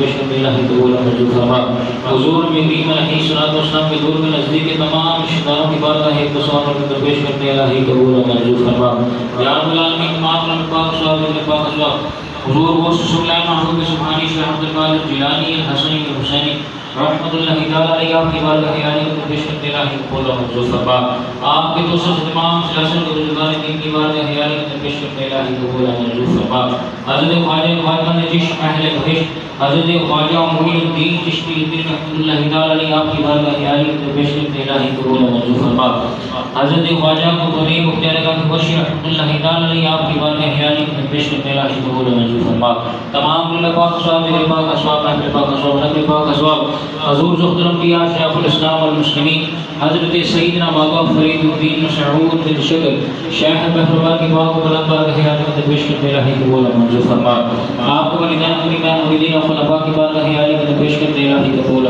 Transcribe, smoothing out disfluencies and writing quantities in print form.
بشکر الہی قبول منظور فرما۔ حضور میں کریم علیہ الصلوۃ والسلام کے دور میں نزدیک تمام رشتہ داروں کی بارگاہ تصور کے درپیش کرتے الہی قبول منظور فرما۔ یا رب العالمین تمام علماء پاک صاحب پاک صاحب حضور غوث سلطان محمود سبحانی شیخ عبد القادر جیلانی الحسنی الحسینی رحمۃ اللہ تعالی علیہ آپ کی بارگاہ عالی کو پیش کرتے الہی قبول منظور فرما۔ آپ کے دوسرے تمام سلاسل کے بزرگان دین کی بارگاہ عالی کو پیش کرتے الہی قبول منظور فرما۔ حضرت خواجہ خواجہ نجیش اہل بہشت حضرت خواجہ معین الدین چشتی رحمۃ اللہ تعالی علیہ آپ کی بارگاہ عالی کو پیش کرتے الہی قبول منظور فرما۔ حضرت خواجہ قطبی مختار کا بشیر رحمۃ اللہ تعالی علیہ آپ کی بارگاہ عالی کو پیش کرتے الہی قبول منظور فرما۔ تمام علماء صاحب پاک اسواب اہل پاک اسواب نبی پاک اسواب حضور ذوق الانبیاء شیخ الاسلام والمسلمین حضرت سیدنا بابا فرید الدین مسعود بن شکر شیخ بہروار کی دعا کو بلند بارگاہ عالی میں پیش کرتے الہی قبول منظور فرما۔ آپ کو والدین مریدین اور خلفاء کی بارگاہ عالی میں پیش کرتے الہی قبول